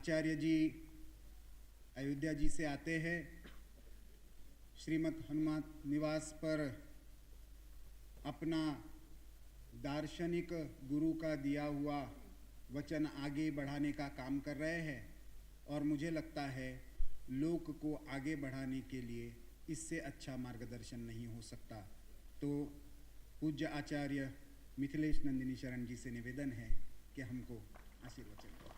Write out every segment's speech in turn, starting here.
आचार्य जी अयोध्या जी से आते हैं। श्रीमद् हनुमान निवास पर अपना दार्शनिक गुरु का दिया हुआ वचन आगे बढ़ाने का काम कर रहे हैं और मुझे लगता है लोक को आगे बढ़ाने के लिए इससे अच्छा मार्गदर्शन नहीं हो सकता। तो पूज्य आचार्य मिथिलेश नंदिनी शरण जी से निवेदन है कि हमको आशीर्वचन करें।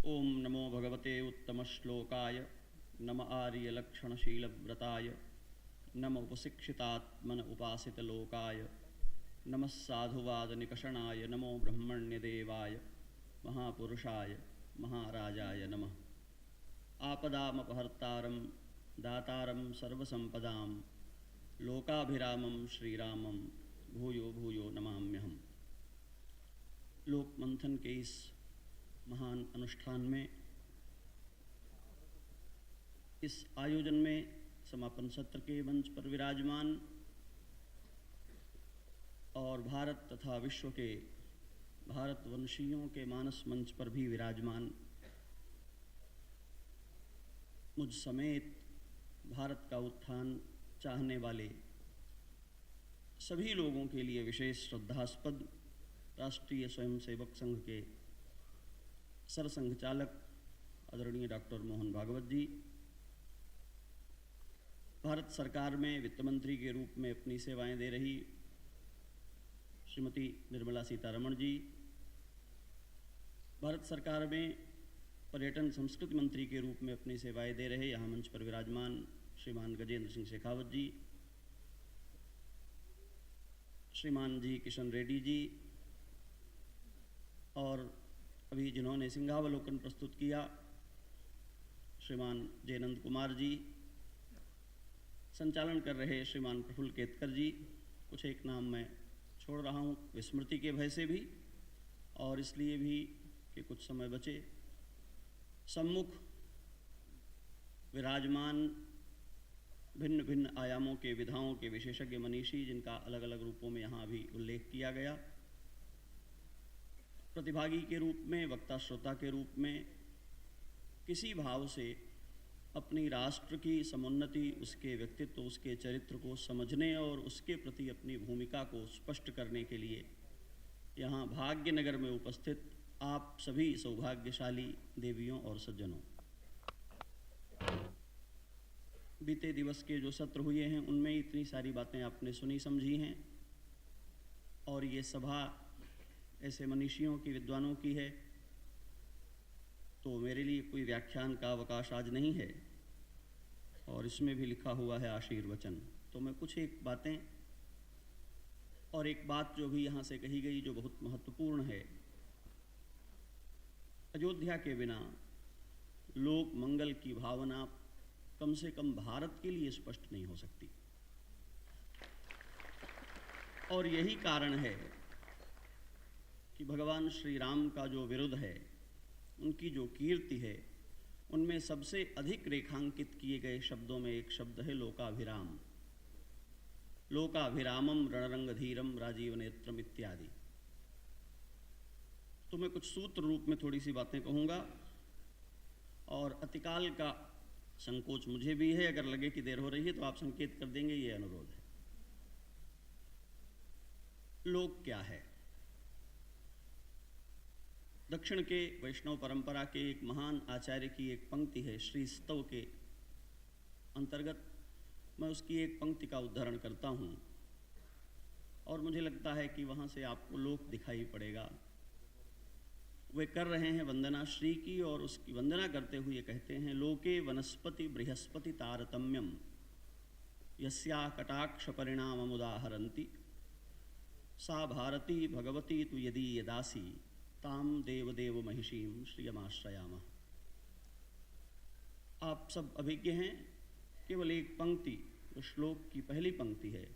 ओम नमो भगवते उत्तम श्लोकाय नम आर्यलक्षणशीलव्रताय नम उपशिक्षितात्मन उपासित लोकाय नमः साधुवाद निकषणाय नमो ब्रह्मण्यदेवाय महापुरुषाय महाराजाय नमः। आपदामपहर्तारं दातारं सर्वसंपदां लोकाभिरामं श्रीरामं भूयो भूयो नमाम्यहम्। लोक मंथन के इस महान अनुष्ठान में, इस आयोजन में समापन सत्र के मंच पर विराजमान और भारत तथा विश्व के भारतवंशियों के मानस मंच पर भी विराजमान मुझ समेत भारत का उत्थान चाहने वाले सभी लोगों के लिए विशेष श्रद्धास्पद राष्ट्रीय स्वयंसेवक संघ के सरसंघ चालक आदरणीय डॉक्टर मोहन भागवत जी, भारत सरकार में वित्त मंत्री के रूप में अपनी सेवाएं दे रही श्रीमती निर्मला सीतारमण जी, भारत सरकार में पर्यटन संस्कृति मंत्री के रूप में अपनी सेवाएं दे रहे यहाँ मंच पर विराजमान श्रीमान गजेंद्र सिंह शेखावत जी, श्रीमान जी किशन रेड्डी जी, और अभी जिन्होंने सिंहावलोकन प्रस्तुत किया श्रीमान जयनंद कुमार जी, संचालन कर रहे श्रीमान प्रफुल्ल केतकर जी, कुछ एक नाम मैं छोड़ रहा हूँ विस्मृति के भय से भी और इसलिए भी कि कुछ समय बचे। सम्मुख विराजमान भिन्न भिन्न आयामों के विधाओं के विशेषज्ञ मनीषी, जिनका अलग अलग रूपों में यहाँ भी उल्लेख किया गया, प्रतिभागी के रूप में, वक्ता श्रोता के रूप में, किसी भाव से अपनी राष्ट्र की समुन्नति, उसके व्यक्तित्व, उसके चरित्र को समझने और उसके प्रति अपनी भूमिका को स्पष्ट करने के लिए यहाँ भाग्यनगर में उपस्थित आप सभी सौभाग्यशाली देवियों और सज्जनों, बीते दिवस के जो सत्र हुए हैं उनमें इतनी सारी बातें आपने सुनी समझी हैं और ये सभा ऐसे मनीषियों की, विद्वानों की है, तो मेरे लिए कोई व्याख्यान का अवकाश आज नहीं है और इसमें भी लिखा हुआ है आशीर्वचन। तो मैं कुछ एक बातें और एक बात जो भी यहाँ से कही गई जो बहुत महत्वपूर्ण है, अयोध्या के बिना लोक मंगल की भावना कम से कम भारत के लिए स्पष्ट नहीं हो सकती और यही कारण है कि भगवान श्री राम का जो विरुद्ध है, उनकी जो कीर्ति है, उनमें सबसे अधिक रेखांकित किए गए शब्दों में एक शब्द है लोकाभिराम, लोकाभिरामम रणरंगधीरम राजीव नेत्रम इत्यादि। तो मैं कुछ सूत्र रूप में थोड़ी सी बातें कहूँगा और अतिकाल का संकोच मुझे भी है, अगर लगे कि देर हो रही है तो आप संकेत कर देंगे, ये अनुरोध है। लोक क्या है? दक्षिण के वैष्णव परंपरा के एक महान आचार्य की एक पंक्ति है, श्री स्तव के अंतर्गत मैं उसकी एक पंक्ति का उद्धारण करता हूँ और मुझे लगता है कि वहाँ से आपको लोक दिखाई पड़ेगा। वे कर रहे हैं वंदना श्री की और उसकी वंदना करते हुए कहते हैं, लोके वनस्पति बृहस्पति तारतम्यम यस्या कटाक्ष परिणाममुदाहरन्ति सा भारती भगवती तु यदि यदासी ताम देवदेव महिषीम श्रियमाश्रयामः। आप सब अभिज्ञ हैं, केवल एक पंक्ति, जो श्लोक की पहली पंक्ति है,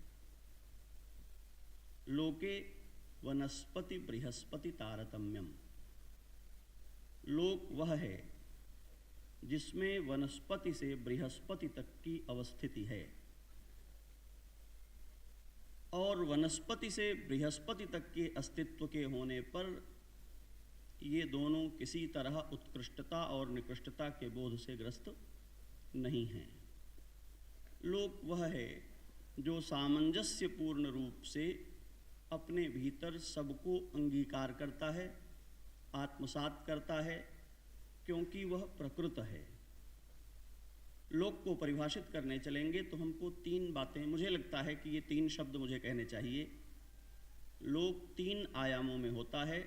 लोके वनस्पति बृहस्पति तारतम्यम। लोक वह है जिसमें वनस्पति से बृहस्पति तक की अवस्थिति है और और वनस्पति से बृहस्पति तक के अस्तित्व के होने पर ये दोनों किसी तरह उत्कृष्टता और निकृष्टता के बोध से ग्रस्त नहीं हैं। लोक वह है जो सामंजस्यपूर्ण रूप से अपने भीतर सबको अंगीकार करता है, आत्मसात करता है, क्योंकि वह प्रकृत है। लोक को परिभाषित करने चलेंगे तो हमको तीन बातें, मुझे लगता है कि ये तीन शब्द मुझे कहने चाहिए। लोक तीन आयामों में होता है।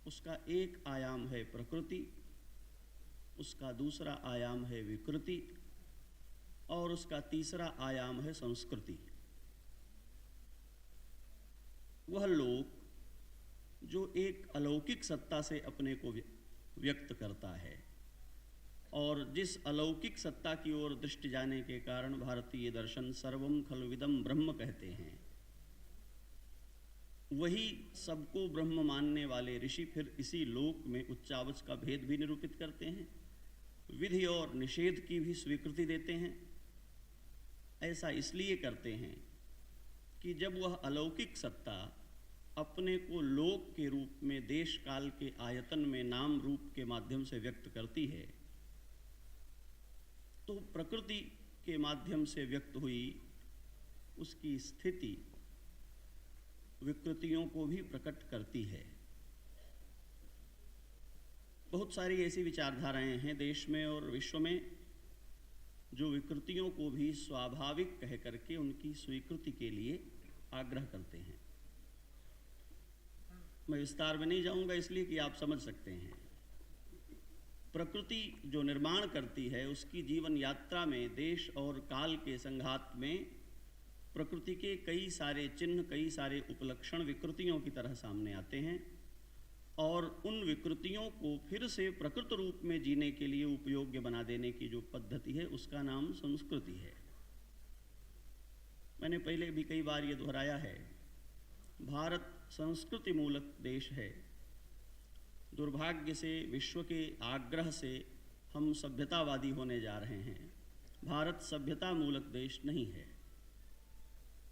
उसका एक आयाम है प्रकृति, उसका दूसरा आयाम है विकृति और उसका तीसरा आयाम है संस्कृति। वह लोक जो एक अलौकिक सत्ता से अपने को व्यक्त करता है और जिस अलौकिक सत्ता की ओर दृष्टि जाने के कारण भारतीय दर्शन सर्वम खलविदम ब्रह्म कहते हैं, वही सबको ब्रह्म मानने वाले ऋषि फिर इसी लोक में उच्चावच का भेद भी निरूपित करते हैं, विधि और निषेध की भी स्वीकृति देते हैं। ऐसा इसलिए करते हैं कि जब वह अलौकिक सत्ता अपने को लोक के रूप में देश काल के आयतन में नाम रूप के माध्यम से व्यक्त करती है, तो प्रकृति के माध्यम से व्यक्त हुई उसकी स्थिति विकृतियों को भी प्रकट करती है। बहुत सारी ऐसी विचारधाराएं हैं देश में और विश्व में जो विकृतियों को भी स्वाभाविक कह करके उनकी स्वीकृति के लिए आग्रह करते हैं। मैं विस्तार में नहीं जाऊंगा इसलिए कि आप समझ सकते हैं। प्रकृति जो निर्माण करती है उसकी जीवन यात्रा में देश और काल के संघात में प्रकृति के कई सारे चिन्ह, कई सारे उपलक्षण विकृतियों की तरह सामने आते हैं और उन विकृतियों को फिर से प्रकृत रूप में जीने के लिए उपयोग्य बना देने की जो पद्धति है उसका नाम संस्कृति है। मैंने पहले भी कई बार ये दोहराया है, भारत संस्कृति मूलक देश है। दुर्भाग्य से विश्व के आग्रह से हम सभ्यतावादी होने जा रहे हैं। भारत सभ्यता मूलक देश नहीं है।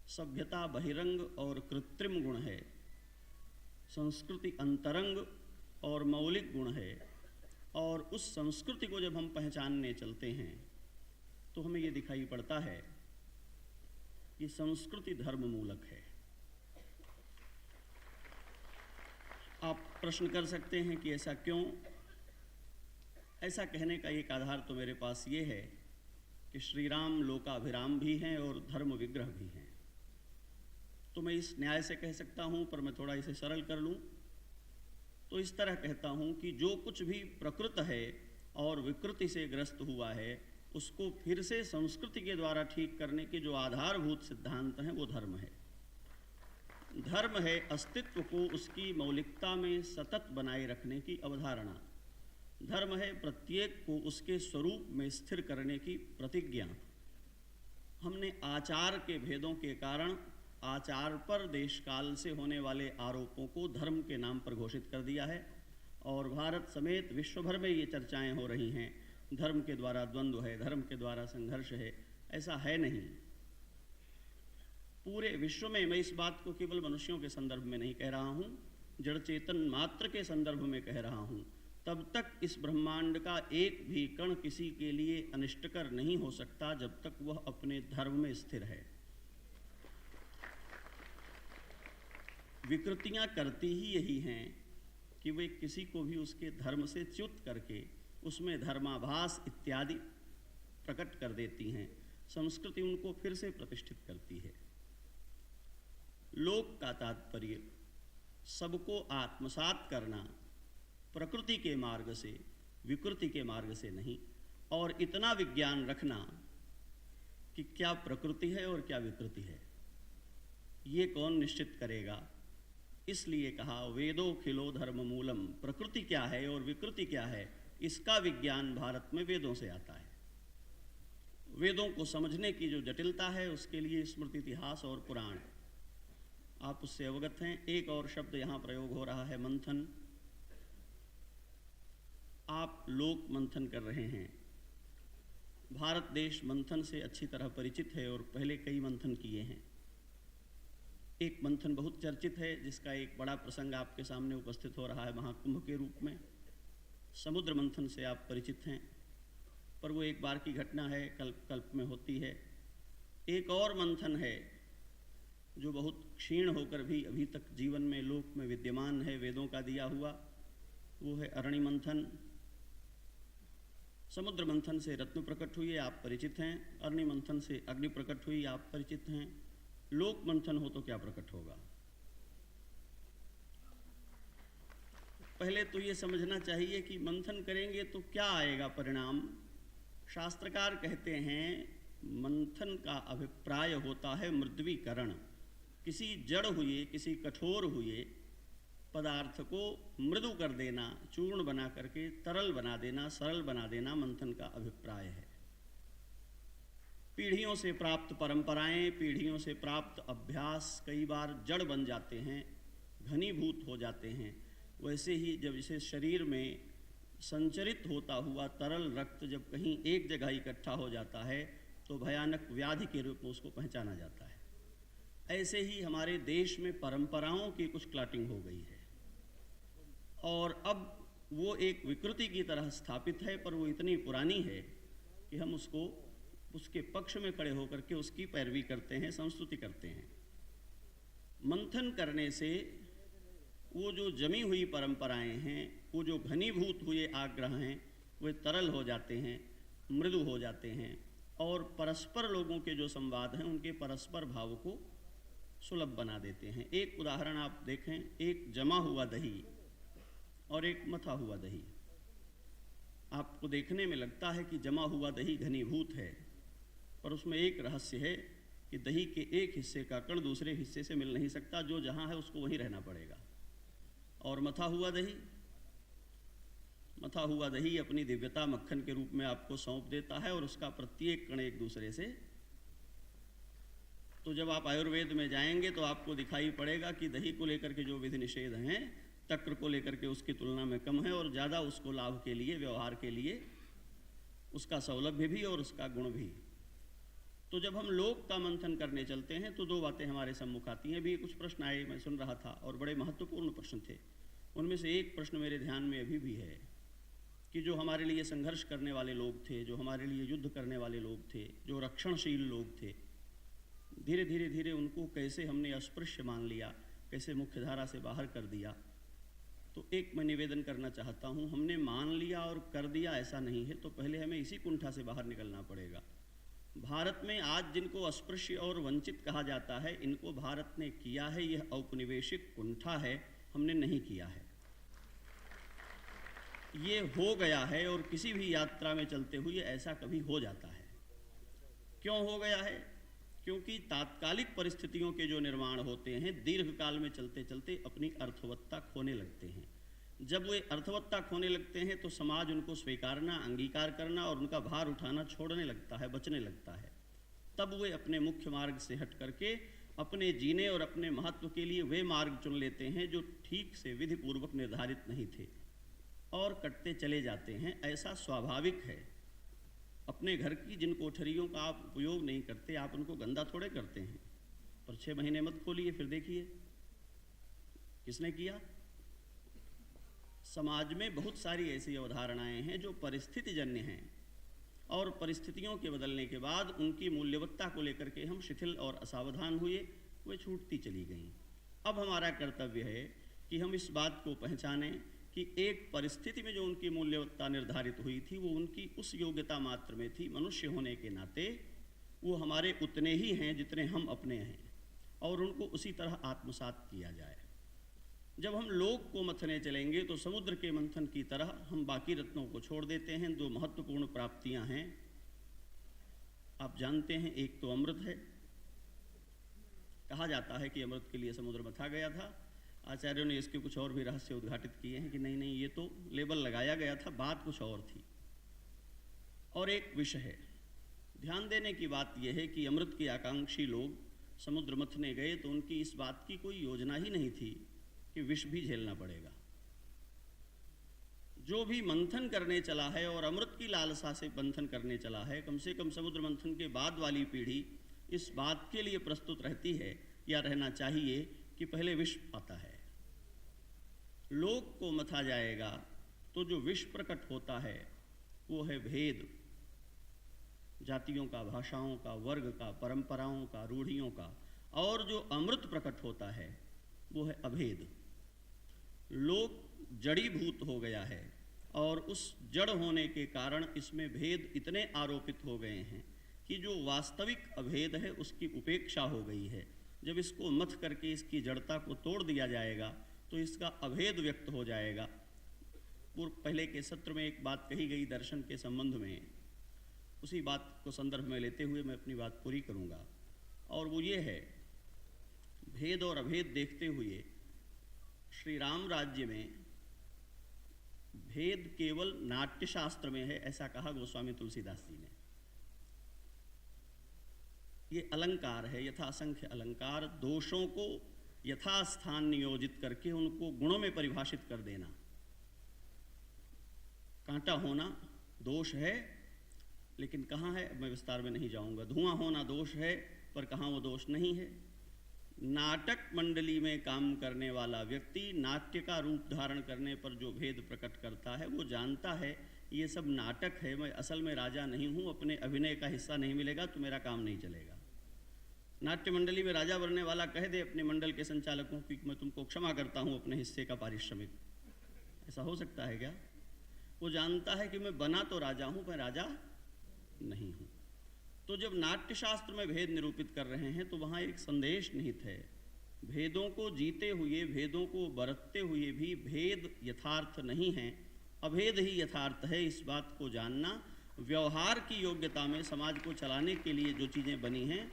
सभ्यता बहिरंग और कृत्रिम गुण है, संस्कृति अंतरंग और मौलिक गुण है। और उस संस्कृति को जब हम पहचानने चलते हैं तो हमें ये दिखाई पड़ता है कि संस्कृति धर्म मूलक है। आप प्रश्न कर सकते हैं कि ऐसा क्यों? ऐसा कहने का एक आधार तो मेरे पास ये है कि श्री राम लोकाभिराम भी हैं और धर्म विग्रह भी हैं। तो मैं इस न्याय से कह सकता हूँ, पर मैं थोड़ा इसे सरल कर लूँ तो इस तरह कहता हूँ कि जो कुछ भी प्रकृत है और विकृति से ग्रस्त हुआ है उसको फिर से संस्कृति के द्वारा ठीक करने के जो आधारभूत सिद्धांत हैं वो धर्म है। धर्म है अस्तित्व को उसकी मौलिकता में सतत बनाए रखने की अवधारणा। धर्म है प्रत्येक को उसके स्वरूप में स्थिर करने की प्रतिज्ञा। हमने आचार के भेदों के कारण आचार पर देश काल से होने वाले आरोपों को धर्म के नाम पर घोषित कर दिया है और भारत समेत विश्व भर में ये चर्चाएं हो रही हैं, धर्म के द्वारा द्वंद्व है, धर्म के द्वारा संघर्ष है। ऐसा है नहीं। पूरे विश्व में, मैं इस बात को केवल मनुष्यों के संदर्भ में नहीं कह रहा हूँ, जड़ चेतन मात्र के संदर्भ में कह रहा हूँ, तब तक इस ब्रह्मांड का एक भी कण किसी के लिए अनिष्टकर नहीं हो सकता जब तक वह अपने धर्म में स्थिर है। विकृतियां करती ही यही हैं कि वे किसी को भी उसके धर्म से च्युत करके उसमें धर्माभास इत्यादि प्रकट कर देती हैं। संस्कृति उनको फिर से प्रतिष्ठित करती है। लोक का तात्पर्य सबको आत्मसात करना, प्रकृति के मार्ग से, विकृति के मार्ग से नहीं, और इतना विज्ञान रखना कि क्या प्रकृति है और क्या विकृति है ये कौन निश्चित करेगा। इसलिए कहा वेदो खिलो धर्म मूलम, प्रकृति क्या है और विकृति क्या है इसका विज्ञान भारत में वेदों से आता है। वेदों को समझने की जो जटिलता है उसके लिए स्मृति, इतिहास और पुराण, आप उससे अवगत हैं। एक और शब्द यहाँ प्रयोग हो रहा है, मंथन। आप लोक मंथन कर रहे हैं। भारत देश मंथन से अच्छी तरह परिचित है और पहले कई मंथन किए हैं। एक मंथन बहुत चर्चित है, जिसका एक बड़ा प्रसंग आपके सामने उपस्थित हो रहा है महाकुंभ के रूप में। समुद्र मंथन से आप परिचित हैं, पर वो एक बार की घटना है, कल्प कल्प में होती है। एक और मंथन है जो बहुत क्षीण होकर भी अभी तक जीवन में लोक में विद्यमान है, वेदों का दिया हुआ, वो है अरणि मंथन। समुद्र मंथन से रत्न प्रकट हुई, आप परिचित हैं। अरणि मंथन से अग्नि प्रकट हुई, आप परिचित हैं। लोक मंथन हो तो क्या प्रकट होगा? पहले तो ये समझना चाहिए कि मंथन करेंगे तो क्या आएगा परिणाम। शास्त्रकार कहते हैं मंथन का अभिप्राय होता है मृद्वीकरण। किसी जड़ हुए, किसी कठोर हुए पदार्थ को मृदु कर देना, चूर्ण बना करके तरल बना देना, सरल बना देना मंथन का अभिप्राय है। पीढ़ियों से प्राप्त परंपराएं, पीढ़ियों से प्राप्त अभ्यास कई बार जड़ बन जाते हैं, घनीभूत हो जाते हैं। वैसे ही जब इसे शरीर में संचरित होता हुआ तरल रक्त जब कहीं एक जगह इकट्ठा हो जाता है तो भयानक व्याधि के रूप में उसको पहचाना जाता है। ऐसे ही हमारे देश में परंपराओं की कुछ क्लॉटिंग हो गई है और अब वो एक विकृति की तरह स्थापित है, पर वो इतनी पुरानी है कि हम उसको उसके पक्ष में खड़े होकर के उसकी पैरवी करते हैं, संस्तुति करते हैं। मंथन करने से वो जो जमी हुई परंपराएं हैं, वो जो घनीभूत हुए आग्रह हैं, वे तरल हो जाते हैं, मृदु हो जाते हैं और परस्पर लोगों के जो संवाद हैं उनके परस्पर भाव को सुलभ बना देते हैं। एक उदाहरण आप देखें, एक जमा हुआ दही और एक मथा हुआ दही। आपको देखने में लगता है कि जमा हुआ दही घनीभूत है, पर उसमें एक रहस्य है कि दही के एक हिस्से का कण दूसरे हिस्से से मिल नहीं सकता, जो जहाँ है उसको वहीं रहना पड़ेगा। और मथा हुआ दही अपनी दिव्यता मक्खन के रूप में आपको सौंप देता है और उसका प्रत्येक कण एक दूसरे से। तो जब आप आयुर्वेद में जाएंगे तो आपको दिखाई पड़ेगा कि दही को लेकर के जो विधि निषेध हैं तक्र को लेकर के उसकी तुलना में कम है और ज़्यादा उसको लाभ के लिए, व्यवहार के लिए उसका सौलभ्य भी और उसका गुण भी। तो जब हम लोक का मंथन करने चलते हैं तो दो बातें हमारे सम्मुख आती हैं। भी कुछ प्रश्न आए, मैं सुन रहा था और बड़े महत्वपूर्ण प्रश्न थे। उनमें से एक प्रश्न मेरे ध्यान में अभी भी है कि जो हमारे लिए संघर्ष करने वाले लोग थे, जो हमारे लिए युद्ध करने वाले लोग थे, जो रक्षणशील लोग थे, धीरे धीरे उनको कैसे हमने अस्पृश्य मान लिया, कैसे मुख्यधारा से बाहर कर दिया। तो एक मैं निवेदन करना चाहता हूँ, हमने मान लिया और कर दिया ऐसा नहीं है, तो पहले हमें इसी कुंठा से बाहर निकलना पड़ेगा। भारत में आज जिनको अस्पृश्य और वंचित कहा जाता है, इनको भारत ने किया है, यह औपनिवेशिक कुंठा है, हमने नहीं किया है। ये हो गया है और किसी भी यात्रा में चलते हुए ऐसा कभी हो जाता है। क्यों हो गया है? क्योंकि तात्कालिक परिस्थितियों के जो निर्माण होते हैं दीर्घकाल में चलते चलते अपनी अर्थवत्ता खोने लगते हैं। जब वे अर्थवत्ता खोने लगते हैं तो समाज उनको स्वीकारना, अंगीकार करना और उनका भार उठाना छोड़ने लगता है, बचने लगता है। तब वे अपने मुख्य मार्ग से हट करके अपने जीने और अपने महत्व के लिए वे मार्ग चुन लेते हैं जो ठीक से विधिपूर्वक निर्धारित नहीं थे और कटते चले जाते हैं। ऐसा स्वाभाविक है। अपने घर की जिन कोठरियों का आप उपयोग नहीं करते, आप उनको गंदा थोड़े करते हैं, पर 6 महीने मत खोलिए, फिर देखिए किसने किया। समाज में बहुत सारी ऐसी अवधारणाएं हैं जो परिस्थितिजन्य हैं और परिस्थितियों के बदलने के बाद उनकी मूल्यवत्ता को लेकर के हम शिथिल और असावधान हुए, वे छूटती चली गईं। अब हमारा कर्तव्य है कि हम इस बात को पहचानें कि एक परिस्थिति में जो उनकी मूल्यवत्ता निर्धारित हुई थी वो उनकी उस योग्यता मात्र में थी। मनुष्य होने के नाते वो हमारे उतने ही हैं जितने हम अपने हैं और उनको उसी तरह आत्मसात किया जाए। जब हम लोक को मथने चलेंगे तो समुद्र के मंथन की तरह हम बाकी रत्नों को छोड़ देते हैं। 2 महत्वपूर्ण प्राप्तियां हैं, आप जानते हैं। एक तो अमृत है। कहा जाता है कि अमृत के लिए समुद्र मथा गया था। आचार्यों ने इसके कुछ और भी रहस्य उद्घाटित किए हैं कि नहीं ये तो लेबल लगाया गया था, बात कुछ और थी। और एक विष है। ध्यान देने की बात यह है कि अमृत के आकांक्षी लोग समुद्र मथने गए तो उनकी इस बात की कोई योजना ही नहीं थी कि विष भी झेलना पड़ेगा। जो भी मंथन करने चला है और अमृत की लालसा से मंथन करने चला है, कम से कम समुद्र मंथन के बाद वाली पीढ़ी इस बात के लिए प्रस्तुत रहती है या रहना चाहिए कि पहले विश्व आता है, लोक को मथा जाएगा तो जो विश्व प्रकट होता है वो है भेद, जातियों का, भाषाओं का, वर्ग का, परंपराओं का, रूढ़ियों का, और जो अमृत प्रकट होता है वो है अभेद। लोक जड़ीभूत हो गया है और उस जड़ होने के कारण इसमें भेद इतने आरोपित हो गए हैं कि जो वास्तविक अभेद है उसकी उपेक्षा हो गई है। जब इसको मथ करके इसकी जड़ता को तोड़ दिया जाएगा तो इसका अभेद व्यक्त हो जाएगा। पहले के सत्र में एक बात कही गई दर्शन के संबंध में, उसी बात को संदर्भ में लेते हुए मैं अपनी बात पूरी करूंगा, और वो ये है, भेद और अभेद देखते हुए श्री राम राज्य में भेद केवल नाट्यशास्त्र में है, ऐसा कहा गोस्वामी तुलसीदास जी ने। ये अलंकार है, यथासंख्य अलंकार, दोषों को यथास्थान नियोजित करके उनको गुणों में परिभाषित कर देना। कांटा होना दोष है, लेकिन कहाँ है, मैं विस्तार में नहीं जाऊंगा। धुआं होना दोष है, पर कहाँ वो दोष नहीं है। नाटक मंडली में काम करने वाला व्यक्ति नाट्य का रूप धारण करने पर जो भेद प्रकट करता है वो जानता है ये सब नाटक है, मैं असल में राजा नहीं हूँ, अपने अभिनय का हिस्सा नहीं मिलेगा तो मेरा काम नहीं चलेगा। नाट्य मंडली में राजा बनने वाला कह दे अपने मंडल के संचालकों की मैं तुमको क्षमा करता हूँ अपने हिस्से का पारिश्रमिक, ऐसा हो सकता है क्या? वो जानता है कि मैं बना तो राजा हूँ, मैं राजा नहीं हूँ। तो जब नाट्यशास्त्र में भेद निरूपित कर रहे हैं तो वहाँ एक संदेश निहित है। भेदों को जीते हुए, भेदों को बरतते हुए भी भेद यथार्थ नहीं है, अभेद ही यथार्थ है। इस बात को जानना, व्यवहार की योग्यता में समाज को चलाने के लिए जो चीज़ें बनी हैं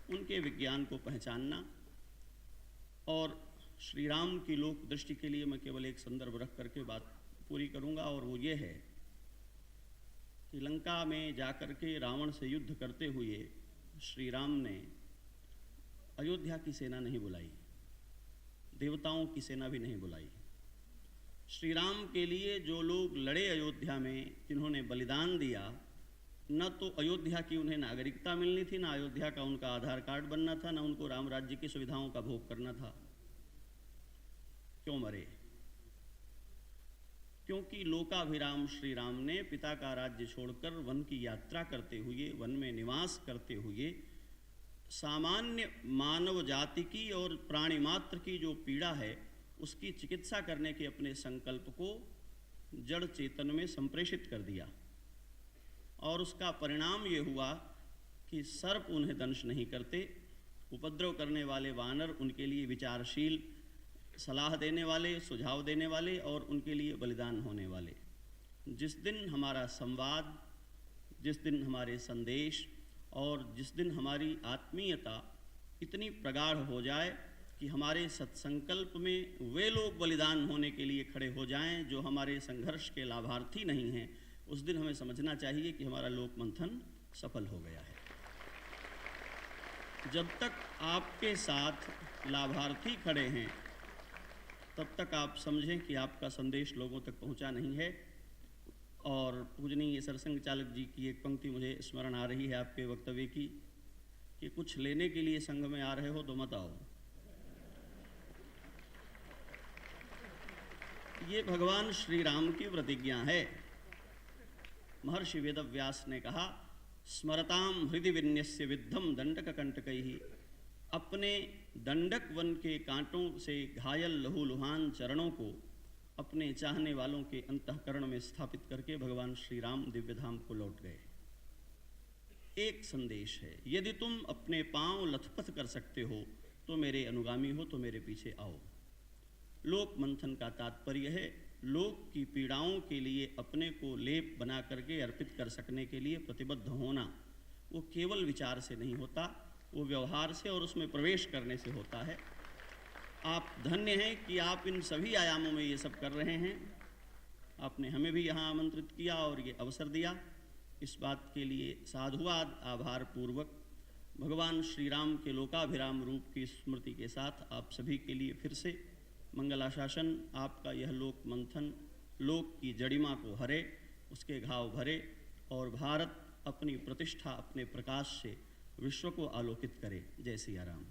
उनके विज्ञान को पहचानना। और श्री राम की लोक दृष्टि के लिए मैं केवल एक संदर्भ रख करके बात पूरी करूँगा, और वो ये है कि लंका में जाकर के रावण से युद्ध करते हुए श्री राम ने अयोध्या की सेना नहीं बुलाई, देवताओं की सेना भी नहीं बुलाई। श्री राम के लिए जो लोग लड़े अयोध्या में, जिन्होंने बलिदान दिया, न तो अयोध्या की उन्हें नागरिकता मिलनी थी, न अयोध्या का उनका आधार कार्ड बनना था, न उनको राम राज्य की सुविधाओं का भोग करना था। क्यों मरे? क्योंकि लोकाभिराम श्री राम ने पिता का राज्य छोड़कर वन की यात्रा करते हुए, वन में निवास करते हुए, सामान्य मानव जाति की और प्राणी मात्र की जो पीड़ा है उसकी चिकित्सा करने के अपने संकल्प को जड़ चेतन में संप्रेषित कर दिया। और उसका परिणाम ये हुआ कि सर्प उन्हें दंश नहीं करते, उपद्रव करने वाले वानर उनके लिए विचारशील, सलाह देने वाले, सुझाव देने वाले और उनके लिए बलिदान होने वाले। जिस दिन हमारा संवाद, जिस दिन हमारे संदेश और जिस दिन हमारी आत्मीयता इतनी प्रगाढ़ हो जाए कि हमारे सत्संकल्प में वे लोग बलिदान होने के लिए खड़े हो जाएं जो हमारे संघर्ष के लाभार्थी नहीं हैं, उस दिन हमें समझना चाहिए कि हमारा लोक मंथन सफल हो गया है। जब तक आपके साथ लाभार्थी खड़े हैं तब तक आप समझें कि आपका संदेश लोगों तक पहुंचा नहीं है। और पूजनीय सरसंघ चालक जी की एक पंक्ति मुझे स्मरण आ रही है आपके वक्तव्य की, कि कुछ लेने के लिए संघ में आ रहे हो तो मत आओ। ये भगवान श्री राम की प्रतिज्ञा है। महर्षि वेदव्यास ने कहा, स्मरताम हृदि विन्यस्य विद्धम दंडक कंटकैहि। अपने दंडक वन के कांटों से घायल लहूलुहान चरणों को अपने चाहने वालों के अंतःकरण में स्थापित करके भगवान श्री राम दिव्यधाम को लौट गए। एक संदेश है, यदि तुम अपने पांव लथपथ कर सकते हो तो मेरे अनुगामी हो, तो मेरे पीछे आओ। लोक मंथन का तात्पर्य है लोक की पीड़ाओं के लिए अपने को लेप बना करके अर्पित कर सकने के लिए प्रतिबद्ध होना। वो केवल विचार से नहीं होता, वो व्यवहार से और उसमें प्रवेश करने से होता है। आप धन्य हैं कि आप इन सभी आयामों में ये सब कर रहे हैं। आपने हमें भी यहाँ आमंत्रित किया और ये अवसर दिया। इस बात के लिए साधुवाद, आभार पूर्वक भगवान श्री राम के लोकाभिराम रूप की स्मृति के साथ आप सभी के लिए फिर से मंगलाशासन। आपका यह लोक मंथन लोक की जड़िमा को हरे, उसके घाव भरे और भारत अपनी प्रतिष्ठा, अपने प्रकाश से विश्व को आलोकित करे। जय सिया राम।